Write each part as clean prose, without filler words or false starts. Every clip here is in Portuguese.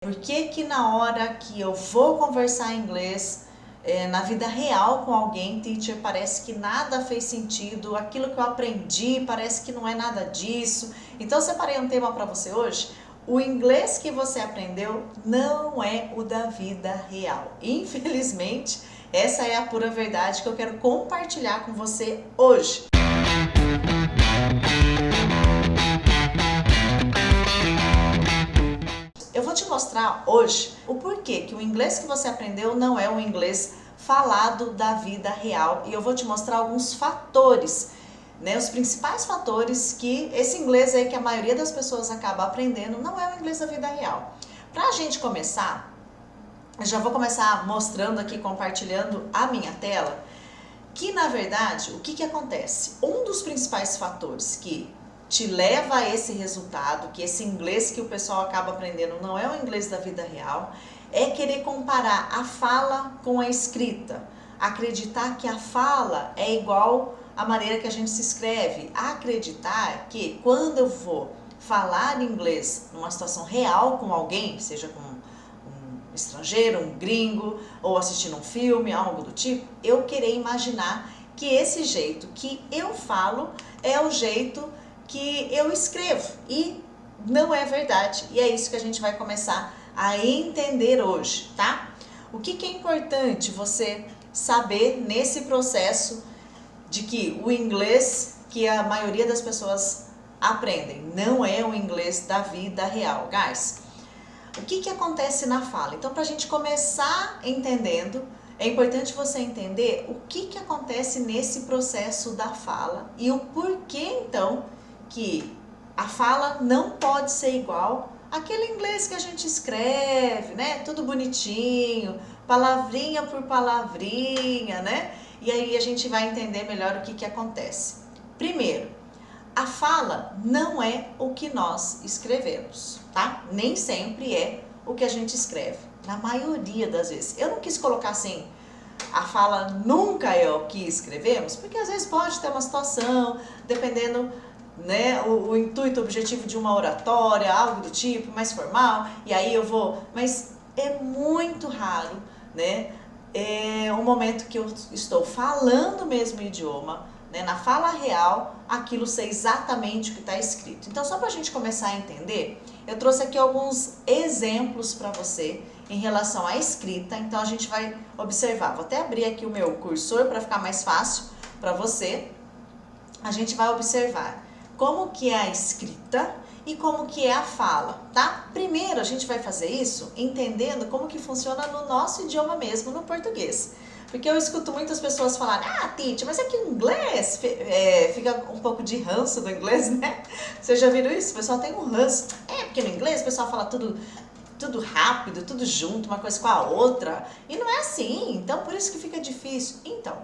Por que que na hora que eu vou conversar inglês, na vida real com alguém, teacher, parece que nada fez sentido, aquilo que eu aprendi parece que não é nada disso. Então eu separei um tema para você hoje. O inglês que você aprendeu não é o da vida real. Infelizmente, essa é a pura verdade que eu quero compartilhar com você hoje. Eu vou te mostrar hoje o porquê que o inglês que você aprendeu não é o inglês falado da vida real, e eu vou te mostrar alguns fatores, né, os principais fatores que esse inglês aí que a maioria das pessoas acaba aprendendo não é o inglês da vida real. Para a gente começar, eu já vou começar mostrando aqui, compartilhando a minha tela, que na verdade, o que acontece? Um dos principais fatores que te leva a esse resultado, que esse inglês que o pessoal acaba aprendendo não é o inglês da vida real, é querer comparar a fala com a escrita. Acreditar que a fala é igual à maneira que a gente se escreve. Acreditar que quando eu vou falar inglês numa situação real com alguém, seja com um estrangeiro, um gringo, ou assistindo um filme, algo do tipo, eu querer imaginar que esse jeito que eu falo é o jeito que eu escrevo, e não é verdade, e é isso que a gente vai começar a entender hoje, tá? O que é importante você saber nesse processo de que o inglês que a maioria das pessoas aprendem não é o inglês da vida real, guys? O que acontece na fala? Então, para a gente começar entendendo, é importante você entender o que acontece nesse processo da fala e o porquê, então, que a fala não pode ser igual àquele inglês que a gente escreve, né? Tudo bonitinho, palavrinha por palavrinha, né? E aí a gente vai entender melhor o que acontece. Primeiro, a fala não é o que nós escrevemos, tá? Nem sempre é o que a gente escreve, na maioria das vezes. Eu não quis colocar assim, a fala nunca é o que escrevemos, porque às vezes pode ter uma situação, dependendo, né, o intuito, o objetivo de uma oratória, algo do tipo, mais formal, e aí eu vou, mas é muito raro, né, um momento que eu estou falando o mesmo idioma, né, na fala real, aquilo ser exatamente o que está escrito. Então, só para a gente começar a entender, eu trouxe aqui alguns exemplos para você em relação à escrita. Então, a gente vai observar. Vou até abrir aqui o meu cursor para ficar mais fácil para você. A gente vai observar como que é a escrita e como que é a fala, tá? Primeiro, a gente vai fazer isso entendendo como que funciona no nosso idioma mesmo, no português. Porque eu escuto muitas pessoas falarem, Titi, mas é que o inglês fica um pouco de ranço do inglês, né? Vocês já viram isso? O pessoal tem um ranço. Porque no inglês o pessoal fala tudo rápido, tudo junto, uma coisa com a outra. E não é assim, então por isso que fica difícil. Então,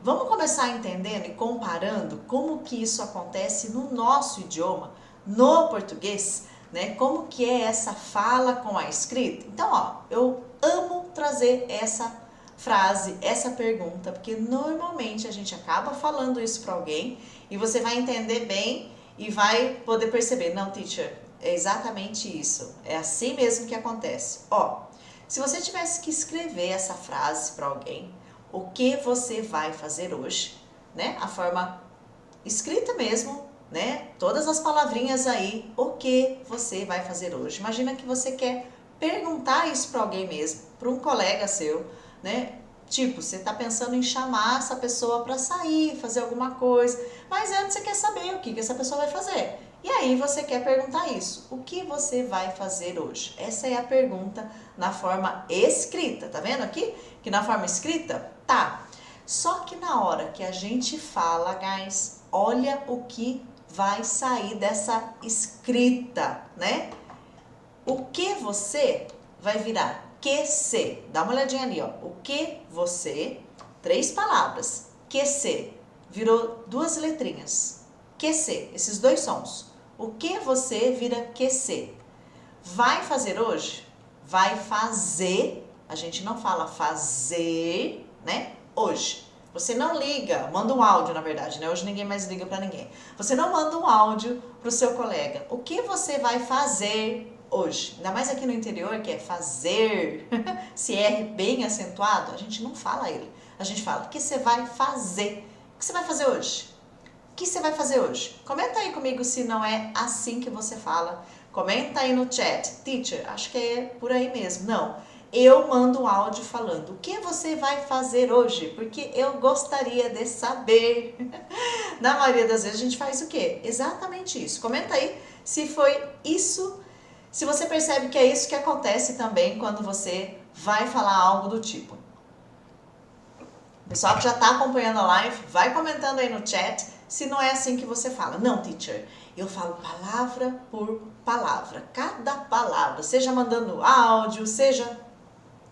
vamos começar entendendo e comparando como que isso acontece no nosso idioma, no português, né? Como que é essa fala com a escrita. Então, ó, eu amo trazer essa frase, essa pergunta, porque normalmente a gente acaba falando isso para alguém e você vai entender bem e vai poder perceber, não, teacher, é exatamente isso, é assim mesmo que acontece. Ó, se você tivesse que escrever essa frase para alguém, o que você vai fazer hoje, né? A forma escrita mesmo, né? Todas as palavrinhas aí, o que você vai fazer hoje? Imagina que você quer perguntar isso para alguém mesmo, para um colega seu, né? Tipo, você tá pensando em chamar essa pessoa para sair, fazer alguma coisa, mas antes você quer saber o que essa pessoa vai fazer. E aí você quer perguntar isso, o que você vai fazer hoje? Essa é a pergunta na forma escrita, tá vendo aqui? Que na forma escrita, tá. Só que na hora que a gente fala, guys, olha o que vai sair dessa escrita, né? O que você vai virar? Que se, dá uma olhadinha ali, ó. O que você, 3 palavras. Que se, virou 2 letrinhas. Que se, esses 2 sons. O que você vira que se. Vai fazer hoje? Vai fazer, a gente não fala fazer, né? Hoje. Você não liga, manda um áudio, na verdade, né? Hoje ninguém mais liga pra ninguém. Você não manda um áudio pro seu colega. O que você vai fazer hoje? Ainda mais aqui no interior, que é fazer, se R bem acentuado, a gente não fala ele. A gente fala, o que você vai fazer? O que você vai fazer hoje? O que você vai fazer hoje? Comenta aí comigo se não é assim que você fala. Comenta aí no chat. Teacher, acho que é por aí mesmo. Não, eu mando um áudio falando o que você vai fazer hoje, porque eu gostaria de saber. Na maioria das vezes a gente faz o quê? Exatamente isso. Comenta aí se foi isso, se você percebe que é isso que acontece também quando você vai falar algo do tipo. O pessoal que já está acompanhando a live, vai comentando aí no chat se não é assim que você fala. Não, teacher, eu falo palavra por palavra, cada palavra, seja mandando áudio, seja...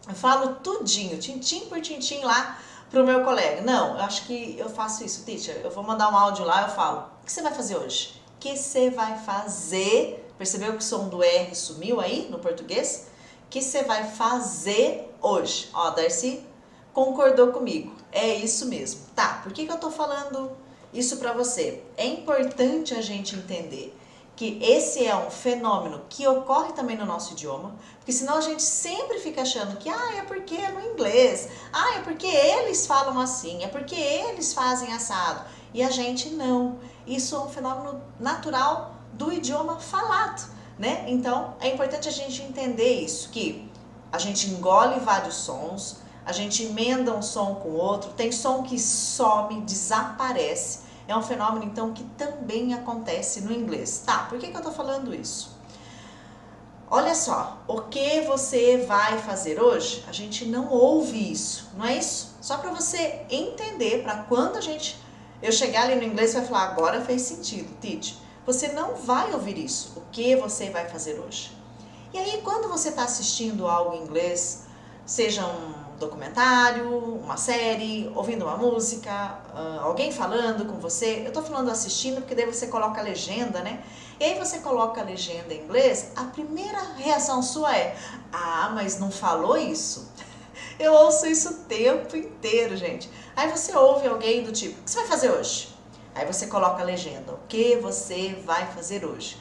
Eu falo tudinho, tintim por tintim lá pro meu colega. Não, eu acho que eu faço isso, teacher, eu vou mandar um áudio lá, eu falo, o que você vai fazer hoje? O que você vai fazer? Percebeu que o som do R sumiu aí no português? O que você vai fazer hoje? Ó, Darcy concordou comigo. É isso mesmo. Tá, por que eu tô falando isso pra você? É importante a gente entender que esse é um fenômeno que ocorre também no nosso idioma, porque senão a gente sempre fica achando que é porque é no inglês, é porque eles falam assim, é porque eles fazem assado, e a gente não. Isso é um fenômeno natural do idioma falado, né? Então é importante a gente entender isso, que a gente engole vários sons, a gente emenda um som com o outro, tem som que some, desaparece. É um fenômeno, então, que também acontece no inglês. Tá, por que eu tô falando isso? Olha só, o que você vai fazer hoje? A gente não ouve isso, não é isso? Só para você entender, para quando eu chegar ali no inglês e vai falar, agora fez sentido, teacher. Você não vai ouvir isso, o que você vai fazer hoje. E aí, quando você está assistindo algo em inglês, seja um documentário, uma série, ouvindo uma música, alguém falando com você. Eu tô falando assistindo porque daí você coloca a legenda, né? E aí você coloca a legenda em inglês, a primeira reação sua é, mas não falou isso? Eu ouço isso o tempo inteiro, gente. Aí você ouve alguém do tipo, o que você vai fazer hoje? Aí você coloca a legenda, o que você vai fazer hoje?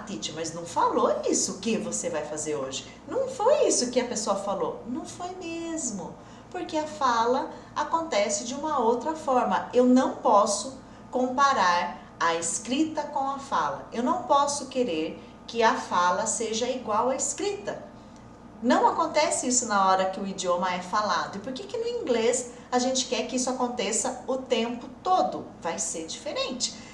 Teacher, mas não falou isso, o que você vai fazer hoje? Não foi isso que a pessoa falou. Não foi mesmo, porque a fala acontece de uma outra forma. Eu não posso comparar a escrita com a fala. Eu não posso querer que a fala seja igual à escrita. Não acontece isso na hora que o idioma é falado. E por que no inglês a gente quer que isso aconteça o tempo todo? Vai ser diferente.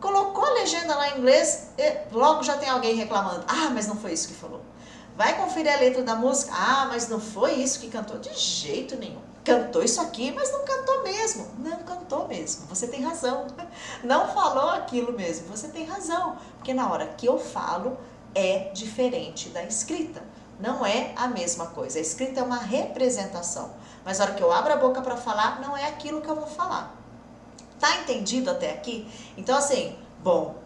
Colocou a legenda lá em inglês, logo já tem alguém reclamando. Mas não foi isso que falou. Vai conferir a letra da música. Mas não foi isso que cantou. De jeito nenhum. Cantou isso aqui, mas não cantou mesmo. Não cantou mesmo. Você tem razão. Não falou aquilo mesmo. Você tem razão. Porque na hora que eu falo, é diferente da escrita. Não é a mesma coisa. A escrita é uma representação. Mas na hora que eu abro a boca para falar, não é aquilo que eu vou falar. Tá entendido até aqui? Então assim,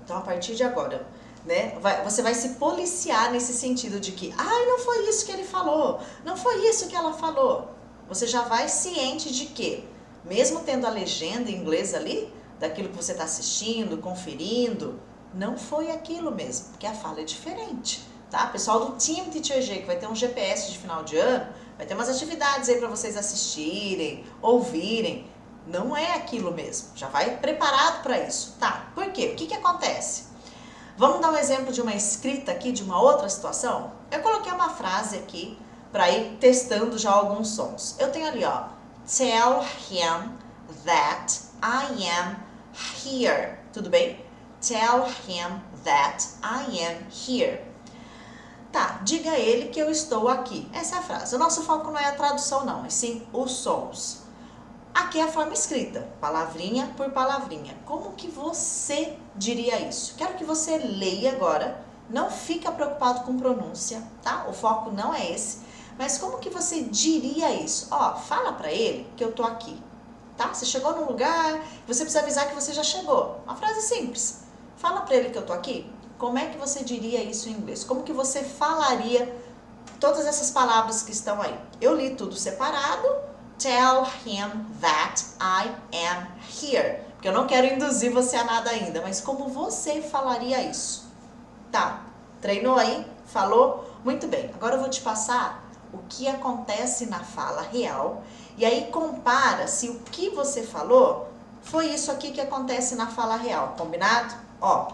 então a partir de agora, né, você vai se policiar nesse sentido de que, não foi isso que ele falou, não foi isso que ela falou. Você já vai ciente de que, mesmo tendo a legenda em inglês ali, daquilo que você está assistindo, conferindo, não foi aquilo mesmo, porque a fala é diferente, tá? Pessoal do Team Teacher G, que vai ter um GPS de final de ano, vai ter umas atividades aí para vocês assistirem, ouvirem. Não é aquilo mesmo, já vai preparado para isso, tá? Por quê? O que acontece? Vamos dar um exemplo de uma escrita aqui, de uma outra situação? Eu coloquei uma frase aqui para ir testando já alguns sons. Eu tenho ali, ó, tell him that I am here, tudo bem? Tell him that I am here. Tá, diga a ele que eu estou aqui. Essa é a frase. O nosso foco não é a tradução não, mas sim os sons. Aqui é a forma escrita, palavrinha por palavrinha. Como que você diria isso? Quero que você leia agora, não fica preocupado com pronúncia, tá? O foco não é esse, mas como que você diria isso? Fala pra ele que eu tô aqui, tá? Você chegou num lugar, você precisa avisar que você já chegou. Uma frase simples. Fala pra ele que eu tô aqui. Como é que você diria isso em inglês? Como que você falaria todas essas palavras que estão aí? Eu li tudo separado. Tell him that I am here. Porque eu não quero induzir você a nada ainda, mas como você falaria isso? Tá, treinou aí? Falou? Muito bem. Agora eu vou te passar o que acontece na fala real e aí compara se o que você falou foi isso aqui que acontece na fala real, combinado? Ó,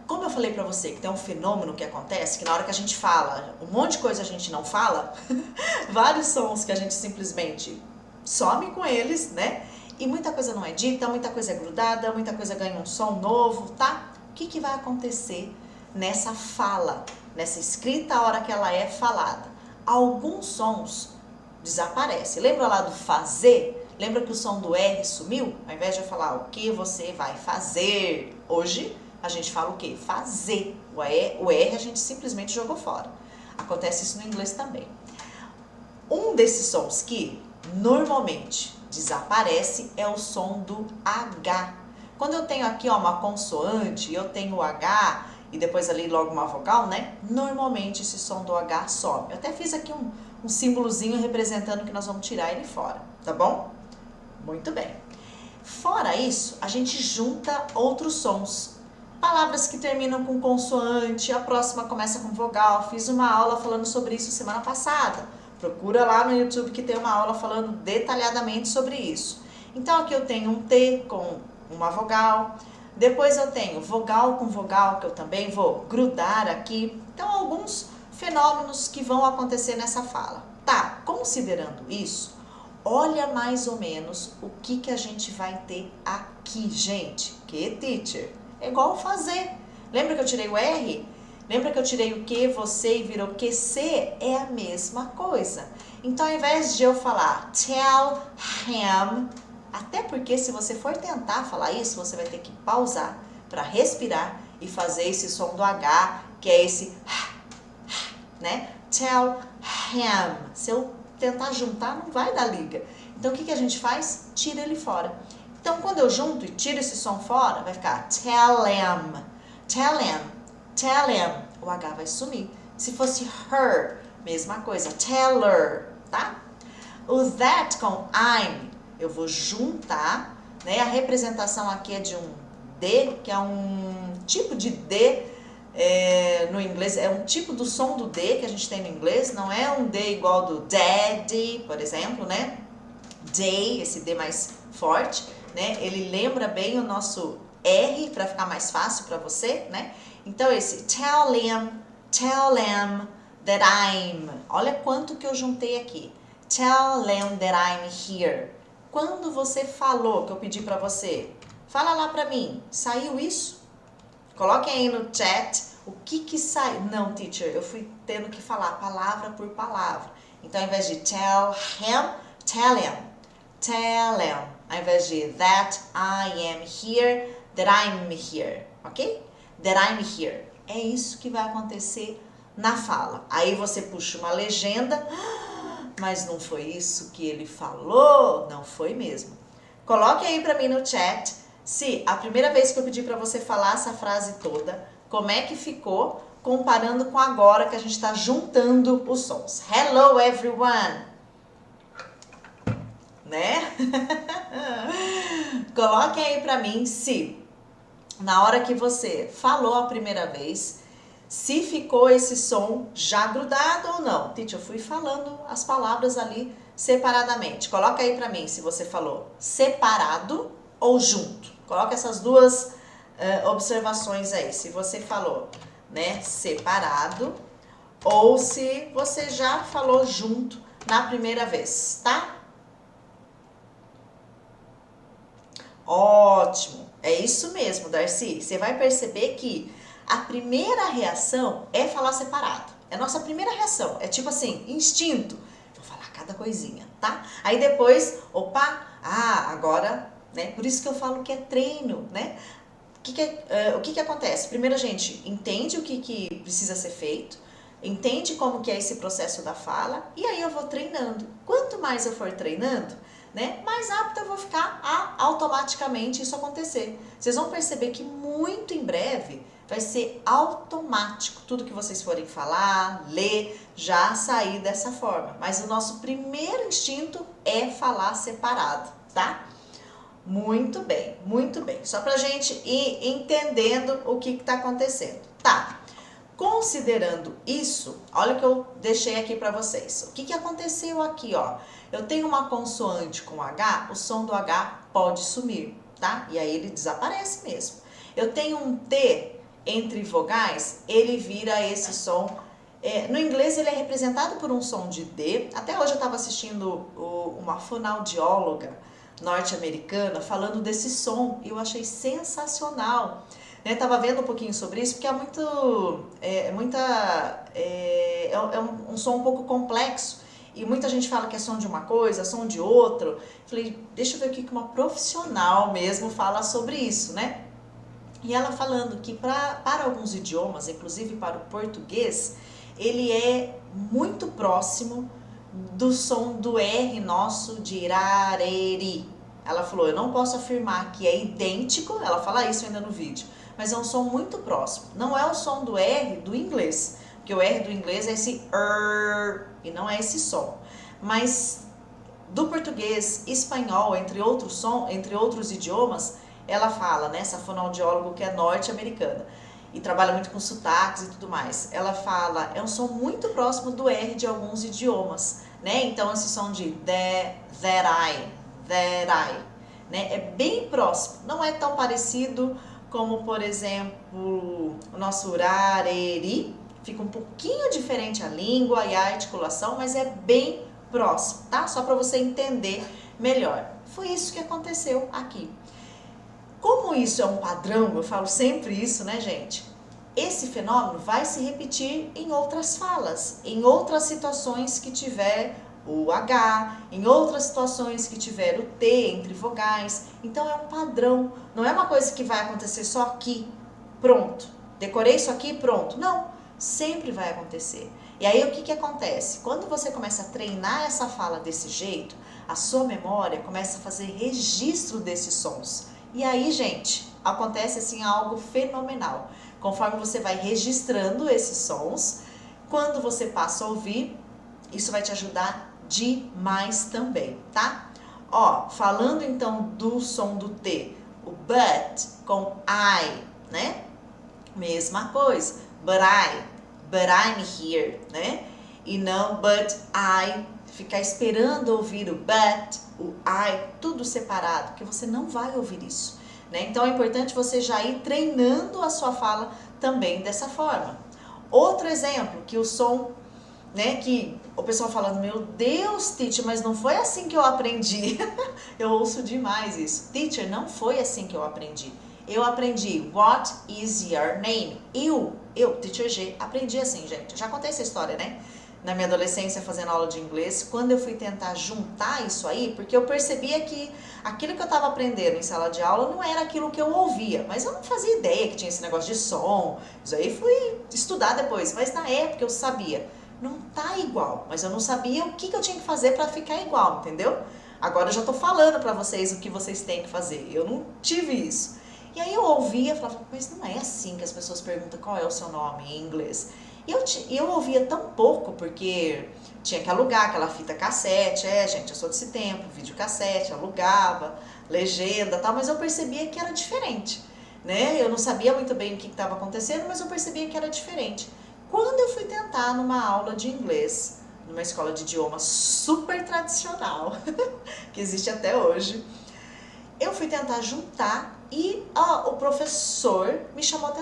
como eu falei pra você que tem um fenômeno que acontece, que na hora que a gente fala, um monte de coisa a gente não fala, vários sons que a gente simplesmente some com eles, né? E muita coisa não é dita, muita coisa é grudada, muita coisa ganha um som novo, tá? O que vai acontecer nessa fala, nessa escrita a hora que ela é falada? Alguns sons desaparecem. Lembra lá do fazer? Lembra que o som do R sumiu? Ao invés de eu falar o que você vai fazer hoje, a gente fala o quê? Fazer. O R a gente simplesmente jogou fora. Acontece isso no inglês também. Um desses sons que normalmente desaparece é o som do H. Quando eu tenho aqui ó, uma consoante, eu tenho o H e depois ali logo uma vogal, né? Normalmente esse som do H some. Eu até fiz aqui um símbolozinho representando que nós vamos tirar ele fora, tá bom? Muito bem. Fora isso, a gente junta outros sons. Palavras que terminam com consoante, a próxima começa com vogal. Fiz uma aula falando sobre isso semana passada. Procura lá no YouTube que tem uma aula falando detalhadamente sobre isso. Então aqui eu tenho um T com uma vogal. Depois eu tenho vogal com vogal, que eu também vou grudar aqui. Então alguns fenômenos que vão acontecer nessa fala. Tá, considerando isso, olha mais ou menos o que a gente vai ter aqui, gente. Que teacher? É igual fazer. Lembra que eu tirei o R? Lembra que eu tirei o que, você e virou QC? É a mesma coisa. Então, ao invés de eu falar tell him, até porque se você for tentar falar isso, você vai ter que pausar para respirar e fazer esse som do H, que é esse, né? Tell him. Se eu tentar juntar, não vai dar liga. Então, o que a gente faz? Tira ele fora. Então, quando eu junto e tiro esse som fora, vai ficar tell him, tell him, tell him. O H vai sumir. Se fosse her, mesma coisa, tell her, tá? O that com I'm, eu vou juntar, né? A representação aqui é de um D, que é um tipo de D no inglês, é um tipo do som do D que a gente tem no inglês, não é um D igual do daddy, por exemplo, né? Day, esse D mais forte, né? Ele lembra bem o nosso R para ficar mais fácil para você, né? Então esse tell him that I'm. Olha quanto que eu juntei aqui. Tell him that I'm here. Quando você falou que eu pedi para você, fala lá para mim, saiu isso? Coloque aí no chat o que saiu. Não, teacher, eu fui tendo que falar palavra por palavra. Então ao invés de tell him, tell him. Tell him. Ao invés de that I am here, that I'm here, ok? That I'm here. É isso que vai acontecer na fala. Aí você puxa uma legenda, mas não foi isso que ele falou? Não foi mesmo. Coloque aí pra mim no chat se a primeira vez que eu pedi pra você falar essa frase toda, como é que ficou comparando com agora que a gente tá juntando os sons. Hello everyone! Né? Coloque aí pra mim se na hora que você falou a primeira vez, se ficou esse som já grudado ou não. Teacher, eu fui falando as palavras ali separadamente. Coloca aí pra mim se você falou separado ou junto. Coloca essas duas observações aí. Se você falou, né, separado ou se você já falou junto na primeira vez, tá? Ótimo, é isso mesmo, Darcy. Você vai perceber que a primeira reação é falar separado. É a nossa primeira reação, é tipo assim, instinto. Vou falar cada coisinha, tá? Aí depois, opa, agora, né? Por isso que eu falo que é treino, né? O que acontece? Primeiro a gente entende o que precisa ser feito, entende como que é esse processo da fala e aí eu vou treinando. Quanto mais eu for treinando, né, mais apta eu vou ficar a automaticamente isso acontecer. Vocês vão perceber que muito em breve vai ser automático. Tudo que vocês forem falar, ler, já sair dessa forma. Mas o nosso primeiro instinto é falar separado, tá? Muito bem, muito bem. Só pra gente ir entendendo o que tá acontecendo. Tá, Considerando isso, olha o que eu deixei aqui para vocês. O que que aconteceu aqui, ó? Eu tenho uma consoante com H, o som do H pode sumir, tá? E aí ele desaparece mesmo. Eu tenho um T entre vogais, ele vira esse som. No inglês ele é representado por um som de D. Até hoje eu estava assistindo uma fonoaudióloga norte-americana falando desse som e eu achei sensacional. Tava vendo um pouquinho sobre isso porque é um som um pouco complexo e muita gente fala que é som de uma coisa, som de outro. Falei, deixa eu ver o que uma profissional mesmo fala sobre isso, né? E ela falando que para alguns idiomas, inclusive para o português, ele é muito próximo do som do R nosso de irareri. Ela falou, eu não posso afirmar que é idêntico, ela fala isso ainda no vídeo, mas é um som muito próximo. Não é o som do R do inglês, porque o R do inglês é esse e não é esse som. Mas do português, espanhol, entre outros idiomas, ela fala, né, essa fonoaudióloga que é norte-americana e trabalha muito com sotaques e tudo mais. Ela fala, é um som muito próximo do R de alguns idiomas, né? Então esse som de that I, né? É bem próximo. Não é tão parecido como, por exemplo, o nosso urareri. Fica um pouquinho diferente a língua e a articulação, mas é bem próximo, tá? Só para você entender melhor. Foi isso que aconteceu aqui. Como isso é um padrão, eu falo sempre isso, né, gente? Esse fenômeno vai se repetir em outras falas, em outras situações que tiver o H, em outras situações que tiver o T entre vogais. Então é um padrão, não é uma coisa que vai acontecer só aqui, pronto. Decorei isso aqui, pronto. Não, sempre vai acontecer. E aí o que acontece? Quando você começa a treinar essa fala desse jeito, a sua memória começa a fazer registro desses sons. E aí, gente, acontece assim algo fenomenal. Conforme você vai registrando esses sons, quando você passa a ouvir, isso vai te ajudar demais também, tá? Ó, falando então do som do T, o but com I, né? Mesma coisa, but I'm here, né? E não but I, ficar esperando ouvir o but, o I, tudo separado, porque você não vai ouvir isso, né? Então é importante você já ir treinando a sua fala também dessa forma. Outro exemplo, que o som, né, que o pessoal falando, meu Deus, teacher, mas não foi assim que eu aprendi. Eu ouço demais isso. Teacher, não foi assim que eu aprendi. Eu aprendi, what is your name? Eu, teacher G, aprendi assim, gente. Já contei essa história, né? Na minha adolescência, fazendo aula de inglês, quando eu fui tentar juntar isso aí, porque eu percebia que aquilo que eu estava aprendendo em sala de aula não era aquilo que eu ouvia, mas eu não fazia ideia que tinha esse negócio de som. Isso aí fui estudar depois, mas na época eu sabia. Não tá igual, mas eu não sabia o que eu tinha que fazer para ficar igual, entendeu? Agora eu já tô falando para vocês o que vocês têm que fazer. Eu não tive isso. E aí eu ouvia e falava, mas não é assim que as pessoas perguntam qual é o seu nome em inglês. E eu ouvia tão pouco, porque tinha que alugar aquela fita cassete. Gente, eu sou desse tempo, videocassete, alugava, legenda e tal, mas eu percebia que era diferente, né? Eu não sabia muito bem o que estava acontecendo, mas eu percebia que era diferente. Quando eu fui tentar numa aula de inglês, numa escola de idiomas super tradicional, que existe até hoje, eu fui tentar juntar e o professor me chamou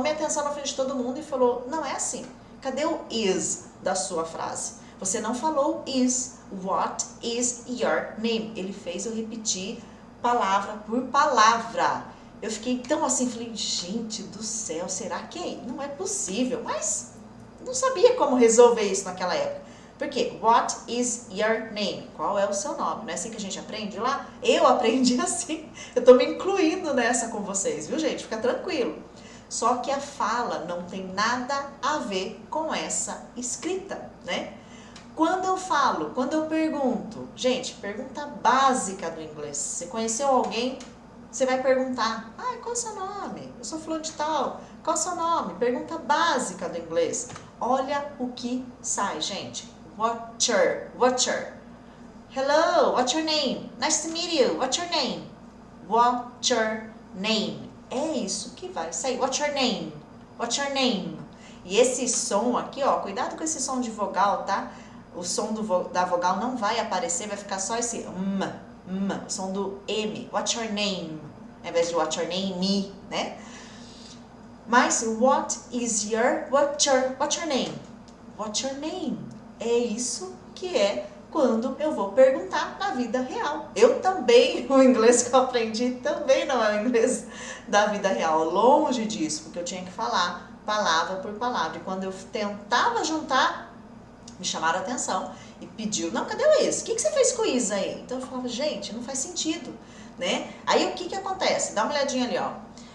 minha atenção na frente de todo mundo e falou, não é assim, cadê o is da sua frase? Você não falou is, what is your name? Ele fez eu repetir palavra por palavra. Eu fiquei tão assim, falei, gente do céu, será que não é possível? Mas não sabia como resolver isso naquela época. Por quê? What is your name? Qual é o seu nome? Não é assim que a gente aprende lá? Eu aprendi assim. Eu tô me incluindo nessa com vocês, viu, gente? Fica tranquilo. Só que a fala não tem nada a ver com essa escrita, né? Quando eu falo, quando eu pergunto, gente, pergunta básica do inglês. Você conheceu alguém? Você vai perguntar, qual é o seu nome? Eu sou fulano de tal. Qual é o seu nome? Pergunta básica do inglês. Olha o que sai, gente. What's your? Hello, what's your name? Nice to meet you. What's your name? What's your name? É isso que vai sair. What's your name? What's your name? E esse som aqui, ó, cuidado com esse som de vogal, tá? O som da vogal não vai aparecer, vai ficar só esse o som do M. What's your name? Ao invés de what's your name, né? Mas what's your name? What's your name? É isso que é quando eu vou perguntar na vida real. Eu também, o inglês que eu aprendi também não é o inglês da vida real. Longe disso, porque eu tinha que falar palavra por palavra. E quando eu tentava juntar, me chamaram a atenção e pediu, não, cadê o is? O que você fez com o is aí? Então eu falava, gente, não faz sentido, né? Aí o que acontece? Dá uma olhadinha ali, ó.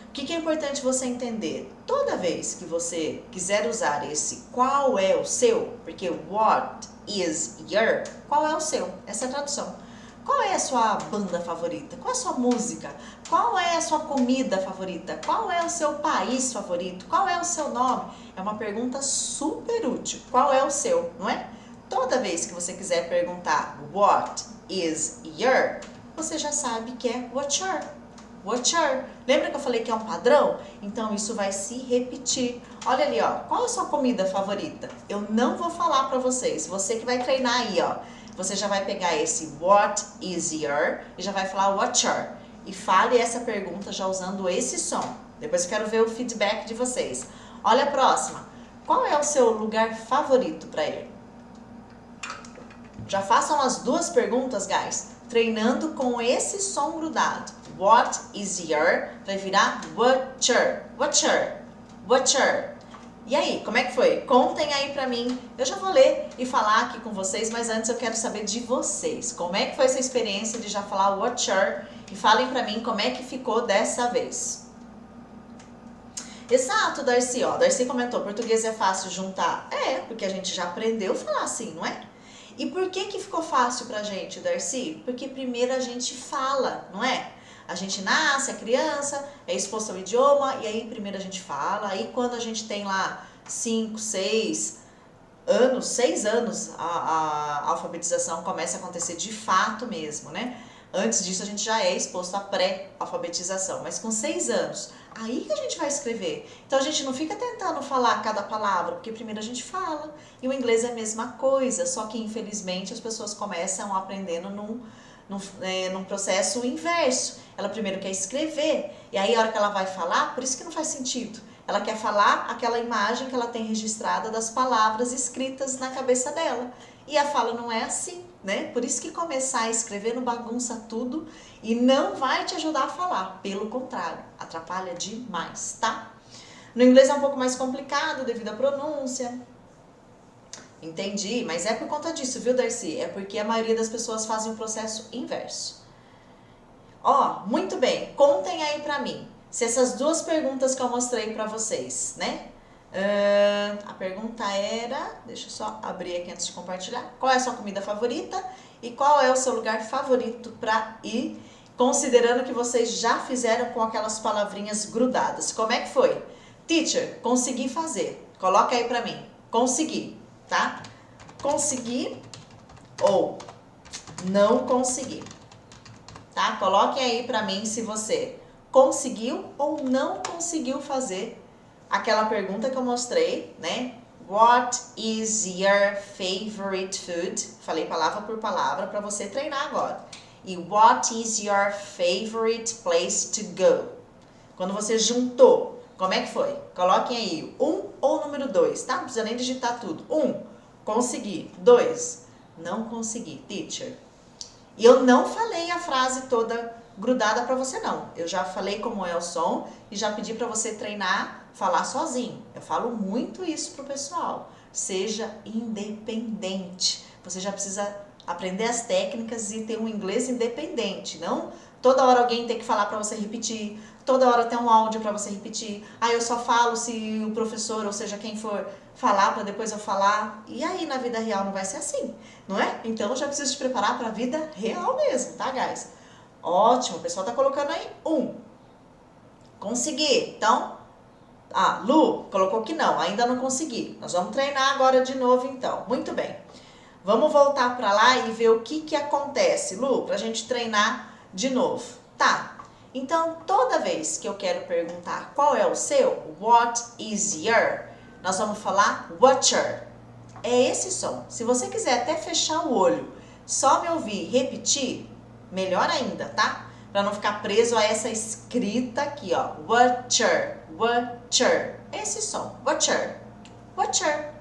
O que é importante você entender? Toda vez que você quiser usar esse qual é o seu, porque what is your, qual é o seu? Essa é a tradução. Qual é a sua banda favorita? Qual é a sua música? Qual é a sua comida favorita? Qual é o seu país favorito? Qual é o seu nome? É uma pergunta super útil. Qual é o seu, não é? Toda vez que você quiser perguntar what is your, você já sabe que é what's your. What's your? Lembra que eu falei que é um padrão? Então isso vai se repetir. Olha ali, ó. Qual é a sua comida favorita? Eu não vou falar pra vocês. Você que vai treinar aí, ó. Você já vai pegar esse what is your e já vai falar what's your. E fale essa pergunta já usando esse som. Depois eu quero ver o feedback de vocês. Olha a próxima. Qual é o seu lugar favorito para ir? Já façam as duas perguntas, guys, treinando com esse som grudado. What is your vai virar what's your. What's your? What's your? E aí, como é que foi? Contem aí pra mim. Eu já vou ler e falar aqui com vocês, mas antes eu quero saber de vocês. Como é que foi essa experiência de já falar what's your? E falem pra mim como é que ficou dessa vez. Exato, Darcy. Ó, Darcy comentou, português é fácil juntar. É, porque a gente já aprendeu a falar assim, não é? E por que ficou fácil pra gente, Darcy? Porque primeiro a gente fala, não é? A gente nasce, é criança, é exposto ao idioma, e aí primeiro a gente fala, aí quando a gente tem lá 5, 6 anos, a alfabetização começa a acontecer de fato mesmo, né? Antes disso a gente já é exposto à pré-alfabetização, mas com 6 anos, aí que a gente vai escrever. Então a gente não fica tentando falar cada palavra, porque primeiro a gente fala, e o inglês é a mesma coisa, só que infelizmente as pessoas começam aprendendo num processo inverso. Ela primeiro quer escrever, e aí a hora que ela vai falar, por isso que não faz sentido. Ela quer falar aquela imagem que ela tem registrada das palavras escritas na cabeça dela. E a fala não é assim, né? Por isso que começar a escrever não bagunça tudo e não vai te ajudar a falar. Pelo contrário, atrapalha demais, tá? No inglês é um pouco mais complicado devido à pronúncia. Entendi, mas é por conta disso, viu, Darcy? É porque a maioria das pessoas fazem o processo inverso. Ó, muito bem, contem aí pra mim, se essas duas perguntas que eu mostrei pra vocês, né? A pergunta era, deixa eu só abrir aqui antes de compartilhar, qual é a sua comida favorita e qual é o seu lugar favorito pra ir, considerando que vocês já fizeram com aquelas palavrinhas grudadas. Como é que foi? Teacher, consegui fazer. Coloca aí pra mim, consegui. Tá? Consegui ou não consegui, tá? Coloquem aí pra mim se você conseguiu ou não conseguiu fazer aquela pergunta que eu mostrei, né? What is your favorite food? Falei palavra por palavra pra você treinar agora. E what is your favorite place to go? Quando você juntou, como é que foi? Coloquem aí 1 ou número 2, tá? Não precisa nem digitar tudo. 1, consegui. 2, não consegui, teacher. E eu não falei a frase toda grudada pra você, não. Eu já falei como é o som e já pedi pra você treinar, falar sozinho. Eu falo muito isso pro pessoal. Seja independente. Você já precisa aprender as técnicas e ter um inglês independente, não toda hora alguém tem que falar pra você repetir, toda hora tem um áudio pra você repetir. Ah, eu só falo se o professor, ou seja, quem for falar pra depois eu falar. E aí na vida real não vai ser assim, não é? Então eu já preciso te preparar pra vida real mesmo, tá, guys? Ótimo, o pessoal tá colocando aí 1. Consegui. Então, Lu colocou que não, ainda não consegui. Nós vamos treinar agora de novo então. Muito bem. Vamos voltar pra lá e ver o que acontece, Lu, pra gente treinar de novo. Tá, então toda vez que eu quero perguntar qual é o seu, what is your, nós vamos falar watcher. É esse som. Se você quiser até fechar o olho, só me ouvir repetir, melhor ainda, tá? Para não ficar preso a essa escrita aqui, ó. Watcher, watcher. Esse som, watcher, watcher.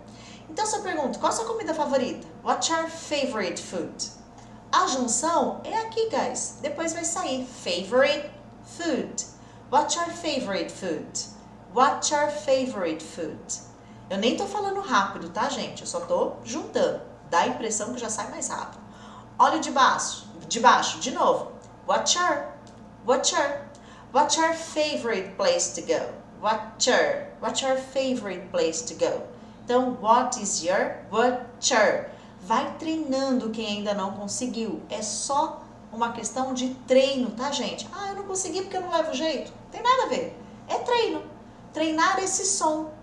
Então, se eu pergunto, qual a sua comida favorita? What's your favorite food? A junção é aqui, guys. Depois vai sair favorite food. What's your favorite food? What's your favorite food? Eu nem tô falando rápido, tá, gente? Eu só tô juntando. Dá a impressão que já sai mais rápido. Olha de baixo, de novo. What's your favorite place to go? What's your favorite place to go? Então, what is your, vai treinando quem ainda não conseguiu. É só uma questão de treino, tá, gente? Ah, eu não consegui porque eu não levo jeito. Não tem nada a ver. É treino. Treinar esse som.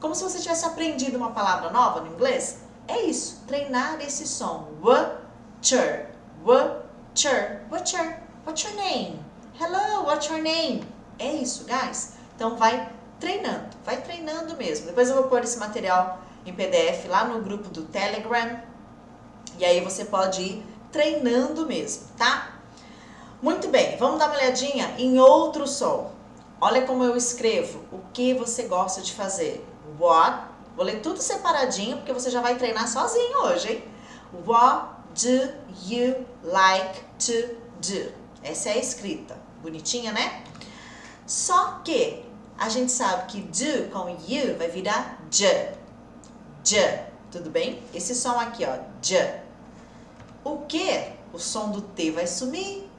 Como se você tivesse aprendido uma palavra nova no inglês. É isso. Treinar esse som. Watcher. Watcher. Watcher. What's your name? Hello, what's your name? É isso, guys. Então, vai treinando mesmo. Depois eu vou pôr esse material em PDF lá no grupo do Telegram. E aí você pode ir treinando mesmo, tá? Muito bem, vamos dar uma olhadinha em outro som. Olha como eu escrevo, o que você gosta de fazer. What, vou ler tudo separadinho, porque você já vai treinar sozinho hoje, hein? What do you like to do? Essa é a escrita, bonitinha, né? Só que a gente sabe que do com you vai virar j. J, tudo bem? Esse som aqui, ó, j. O que? O som do T vai sumir.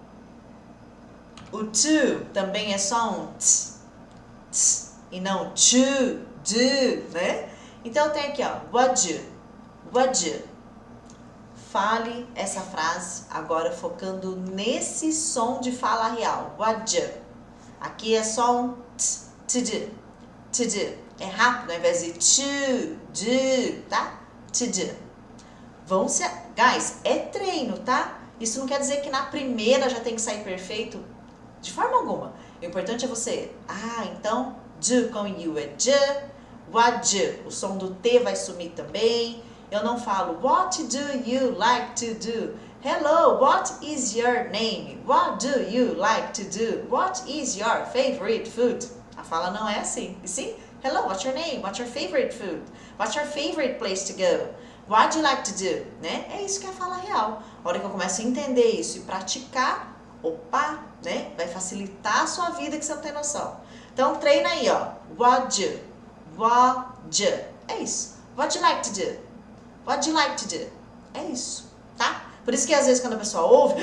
O to também é só um t, e não to, do, né? Então tem aqui, ó, what you. Fale essa frase agora focando nesse som de fala real. What you. Aqui é só um t, to do. É rápido ao invés de to, do, tá? To do. Vão se... Guys, é treino, tá? Isso não quer dizer que na primeira já tem que sair perfeito. De forma alguma. O importante é você... Ah, então, do com you é j. What do? O som do T vai sumir também. Eu não falo, what do you like to do? Hello, what is your name? What do you like to do? What is your favorite food? A fala não é assim. E sim, hello, what's your name? What's your favorite food? What's your favorite place to go? What do you like to do? Né? É isso que é a fala real. A hora que eu começo a entender isso e praticar, opa, né? Vai facilitar a sua vida que você não tem noção. Então, treina aí, ó. What do? What do? É isso. What do you like to do? What do you like to do? É isso, tá? Por isso que às vezes quando a pessoa ouve,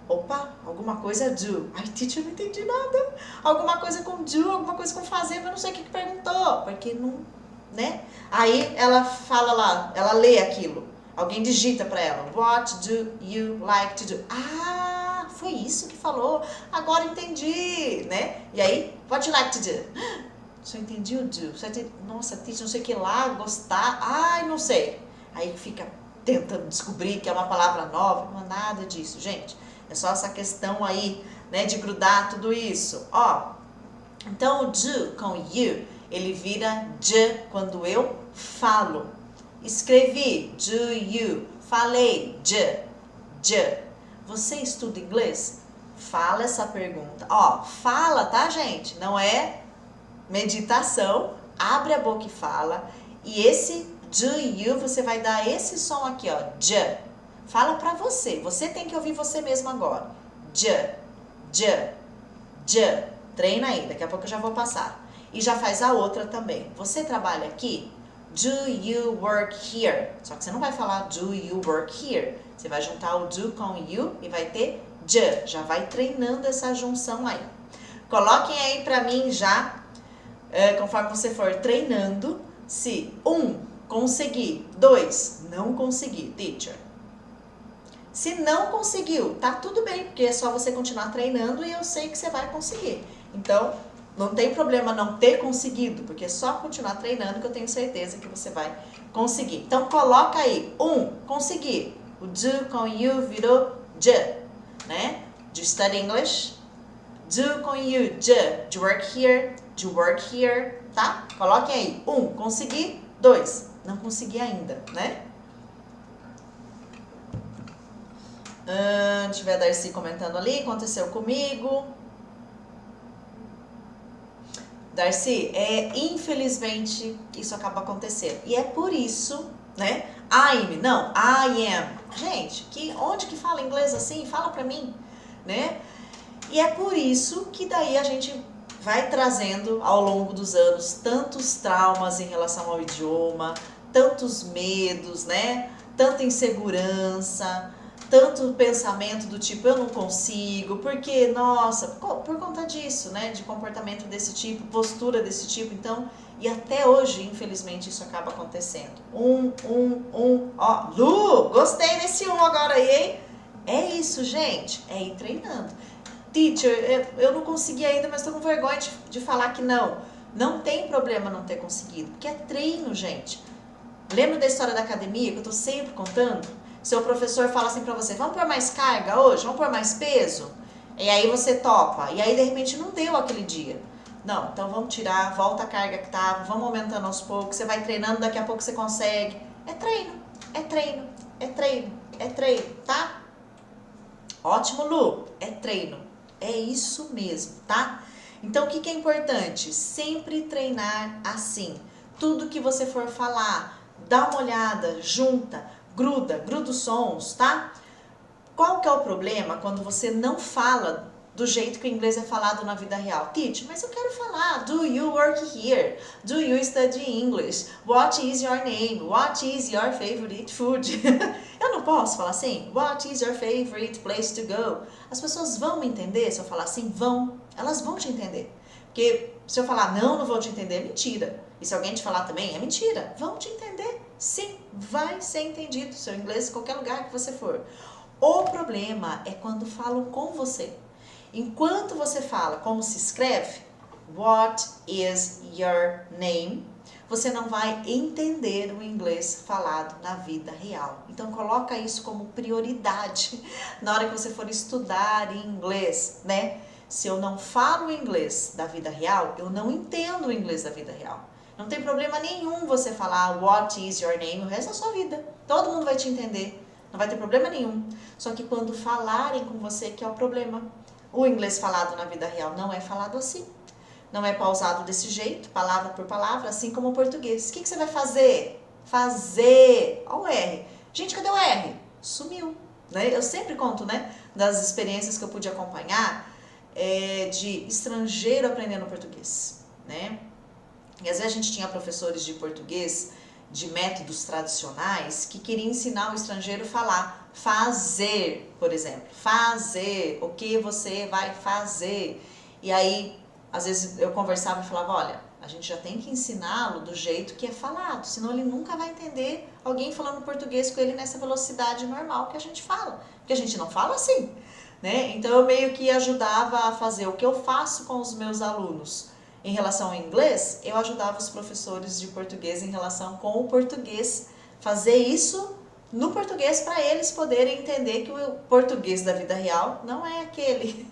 opa, alguma coisa é do. Ai, teacher, eu não entendi nada. Alguma coisa com do, alguma coisa com fazer, mas eu não sei o que perguntou. Porque não, né? Aí ela fala lá, ela lê aquilo. Alguém digita pra ela. What do you like to do? Ah, foi isso que falou. Agora entendi, né? E aí, what do you like to do? Só entendi o do. Nossa, teacher, não sei o que lá, gostar. Ai, não sei. Aí fica tentando descobrir que é uma palavra nova. Não é nada disso, gente. É só essa questão aí, né, de grudar tudo isso. Ó, então o do com you, ele vira j quando eu falo. Escrevi, do you. Falei, j. Você estuda inglês? Fala essa pergunta. Ó, fala, tá, gente? Não é meditação. Abre a boca e fala. E esse do you, você vai dar esse som aqui, ó, j. Fala pra você. Você tem que ouvir você mesmo agora. J. Treina aí, daqui a pouco eu já vou passar. E já faz a outra também. Você trabalha aqui? Do you work here? Só que você não vai falar do you work here. Você vai juntar o do com you e vai ter j. Já vai treinando essa junção aí. Coloquem aí pra mim já, conforme você for treinando, se 1, conseguir, 2, não conseguir, teacher. Se não conseguiu, tá tudo bem, porque é só você continuar treinando e eu sei que você vai conseguir. Então, não tem problema não ter conseguido, porque é só continuar treinando que eu tenho certeza que você vai conseguir. Então, coloca aí, 1, conseguir. O do com you virou j, né? Do you study English? Do com you, j. Do you work here? Do you work here? Tá? Coloquem aí, 1, conseguir. 2, não consegui ainda, né? Deixa eu ver a Darcy comentando ali, aconteceu comigo. Darcy, infelizmente isso acaba acontecendo. E é por isso, né? Não, I am. Gente, onde que fala inglês assim? Fala pra mim, né? E é por isso que daí a gente vai trazendo ao longo dos anos tantos traumas em relação ao idioma, tantos medos, né? Tanta insegurança, tanto pensamento do tipo, eu não consigo, porque, nossa, por conta disso, né? De comportamento desse tipo, postura desse tipo, então, e até hoje, infelizmente, isso acaba acontecendo. Ó, Lu, gostei desse agora aí, hein? É isso, gente, é ir treinando. Teacher, eu não consegui ainda, mas tô com vergonha de falar que não. Não tem problema não ter conseguido, porque é treino, gente. Lembra da história da academia que eu tô sempre contando? Seu professor fala assim pra você, vamos pôr mais carga hoje? Vamos pôr mais peso? E aí você topa. E aí, de repente, não deu aquele dia. Não, então vamos tirar, volta a carga que tava, vamos aumentando aos poucos, você vai treinando, daqui a pouco você consegue. É treino, é treino, é treino, é treino, tá? Ótimo, Lu, é treino. É isso mesmo, tá? Então, o que é importante? Sempre treinar assim. Tudo que você for falar, dá uma olhada, junta, gruda os sons, tá? Qual que é o problema quando você não fala do jeito que o inglês é falado na vida real? Teach, mas eu quero falar. Do you work here? Do you study English? What is your name? What is your favorite food? Eu não posso falar assim? What is your favorite place to go? As pessoas vão me entender se eu falar assim? Vão. Elas vão te entender. Porque se eu falar não vou te entender, é mentira. E se alguém te falar também, é mentira. Vão te entender. Sim, vai ser entendido seu inglês em qualquer lugar que você for. O problema é quando falam com você. Enquanto você fala como se escreve, what is your name? Você não vai entender o inglês falado na vida real. Então coloca isso como prioridade na hora que você for estudar inglês, né? Se eu não falo inglês da vida real, eu não entendo o inglês da vida real. Não tem problema nenhum você falar what is your name o resto da sua vida. Todo mundo vai te entender. Não vai ter problema nenhum. Só que quando falarem com você que é o problema. O inglês falado na vida real não é falado assim. Não é pausado desse jeito, palavra por palavra, assim como o português. O que você vai fazer? Fazer. Olha o R. Gente, cadê o R? Sumiu. Né? Eu sempre conto, né, das experiências que eu pude acompanhar de estrangeiro aprendendo português. Né? E às vezes a gente tinha professores de português de métodos tradicionais que queriam ensinar o estrangeiro a falar fazer, por exemplo. Fazer, o que você vai fazer. E aí, às vezes eu conversava e falava, olha, a gente já tem que ensiná-lo do jeito que é falado, senão ele nunca vai entender alguém falando português com ele nessa velocidade normal que a gente fala. Porque a gente não fala assim, né? Então eu meio que ajudava a fazer o que eu faço com os meus alunos. Em relação ao inglês, eu ajudava os professores de português em relação com o português, fazer isso no português para eles poderem entender que o português da vida real não é aquele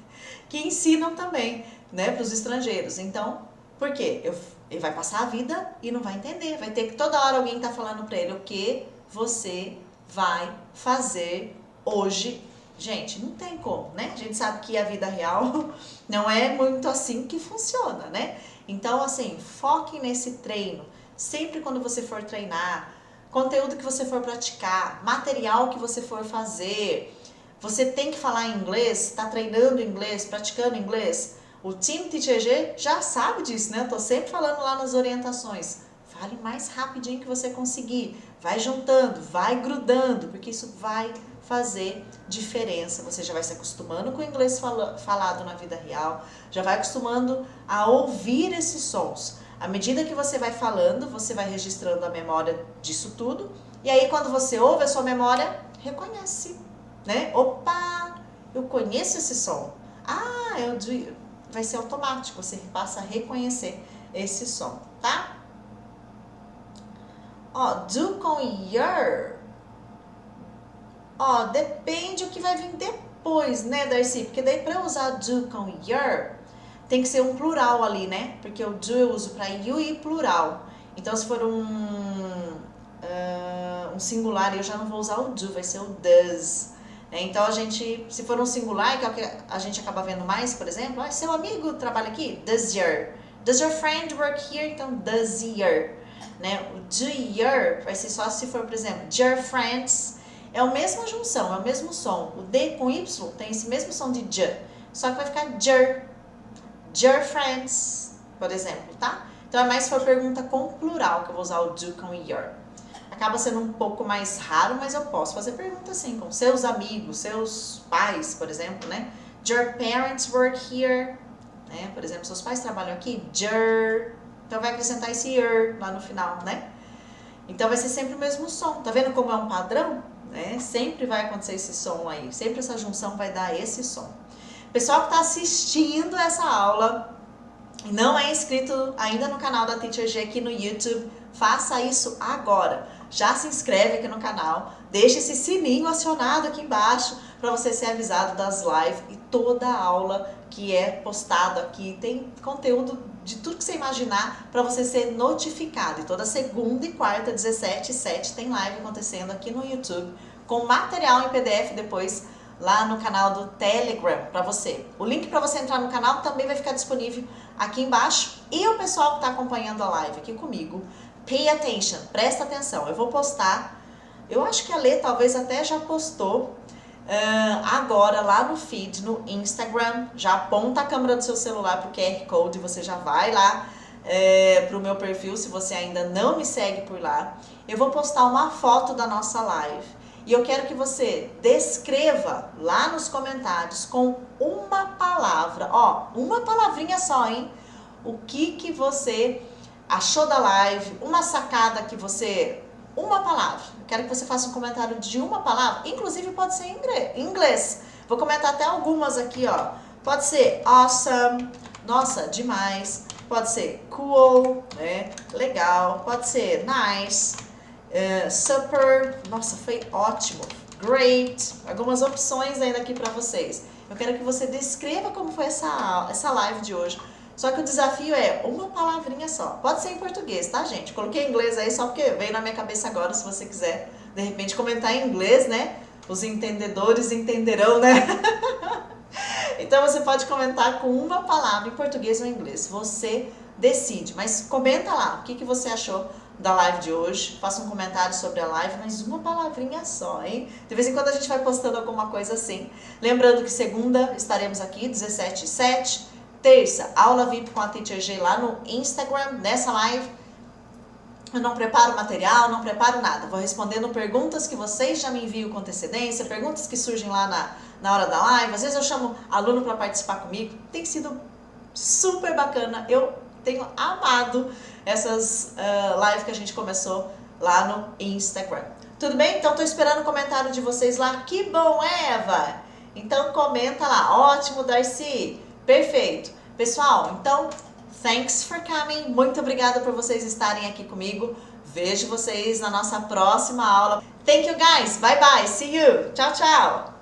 que ensinam também, né, para os estrangeiros. Então, por quê? Ele vai passar a vida e não vai entender, vai ter que toda hora alguém tá falando para ele o que você vai fazer hoje. Gente, não tem como, né? A gente sabe que a vida real não é muito assim que funciona, né? Então, assim, foque nesse treino. Sempre quando você for treinar, conteúdo que você for praticar, material que você for fazer, você tem que falar inglês, tá treinando inglês, praticando inglês. O time TTG já sabe disso, né? Eu tô sempre falando lá nas orientações. Fale mais rapidinho que você conseguir. Vai juntando, vai grudando, porque isso vai fazer diferença. Você já vai se acostumando com o inglês falado na vida real, já vai acostumando a ouvir esses sons. À medida que você vai falando, você vai registrando a memória disso tudo, e aí quando você ouve, a sua memória reconhece, né? Opa, eu conheço esse som. Vai ser automático, você passa a reconhecer esse som, tá? Ó, do com your. Ó, depende o que vai vir depois, né, Darcy? Porque daí pra eu usar do com your, tem que ser um plural ali, né? Porque o do eu uso pra you e plural. Então, se for um singular, eu já não vou usar o do, vai ser o does. Então, se for um singular, que é o que a gente acaba vendo mais, por exemplo, seu amigo trabalha aqui? Does your friend work here? Então, does your. Né? O do your vai ser só se for, por exemplo, your friends. É a mesma junção, é o mesmo som. O D com Y tem esse mesmo som de J, só que vai ficar your friends, por exemplo, tá? Então, é mais se for pergunta com plural, que eu vou usar o do com your. Acaba sendo um pouco mais raro, mas eu posso fazer pergunta assim, com seus amigos, seus pais, por exemplo, né? Your parents work here, né? Por exemplo, seus pais trabalham aqui, your. Então vai acrescentar esse your lá no final, né? Então vai ser sempre o mesmo som. Tá vendo como é um padrão? Né? Sempre vai acontecer esse som aí, sempre essa junção vai dar esse som. Pessoal que está assistindo essa aula e não é inscrito ainda no canal da Teacher G aqui no YouTube, faça isso agora. Já se inscreve aqui no canal, deixa esse sininho acionado aqui embaixo para você ser avisado das lives e toda a aula que é postado aqui. Tem conteúdo de tudo que você imaginar para você ser notificado. E toda segunda e quarta, 17h07, tem live acontecendo aqui no YouTube com material em PDF depois lá no canal do Telegram para você. O link para você entrar no canal também vai ficar disponível aqui embaixo. E o pessoal que está acompanhando a live aqui comigo, pay attention, presta atenção. Eu vou postar, eu acho que a Lê talvez até já postou agora lá no feed, no Instagram. Já aponta a câmera do seu celular pro QR Code, você já vai lá pro meu perfil, se você ainda não me segue por lá. Eu vou postar uma foto da nossa live. E eu quero que você descreva lá nos comentários com uma palavra, ó, uma palavrinha só, hein? O que você achou da live, uma sacada que você... Uma palavra. Eu quero que você faça um comentário de uma palavra, inclusive pode ser em inglês. Vou comentar até algumas aqui, ó. Pode ser awesome, nossa, demais. Pode ser cool, né? Legal. Pode ser nice. Super, nossa, foi ótimo, great, algumas opções ainda aqui para vocês. Eu quero que você descreva como foi essa live de hoje, só que o desafio é uma palavrinha só, pode ser em português, tá gente? Coloquei em inglês aí só porque veio na minha cabeça agora, se você quiser de repente comentar em inglês, né? Os entendedores entenderão, né? Então você pode comentar com uma palavra em português ou em inglês, você decide, mas comenta lá o que você achou da live de hoje, faça um comentário sobre a live, mas uma palavrinha só, hein? De vez em quando a gente vai postando alguma coisa assim. Lembrando que segunda estaremos aqui, 17h07, terça, aula VIP com a Teacher G lá no Instagram, nessa live. Eu não preparo material, não preparo nada, vou respondendo perguntas que vocês já me enviam com antecedência, perguntas que surgem lá na hora da live. Às vezes eu chamo aluno para participar comigo, tem sido super bacana, eu tenho amado essas lives que a gente começou lá no Instagram. Tudo bem? Então tô esperando o comentário de vocês lá. Que bom, Eva! Então comenta lá. Ótimo, Darcy. Perfeito. Pessoal, então, thanks for coming. Muito obrigada por vocês estarem aqui comigo. Vejo vocês na nossa próxima aula. Thank you, guys. Bye, bye. See you. Tchau, tchau.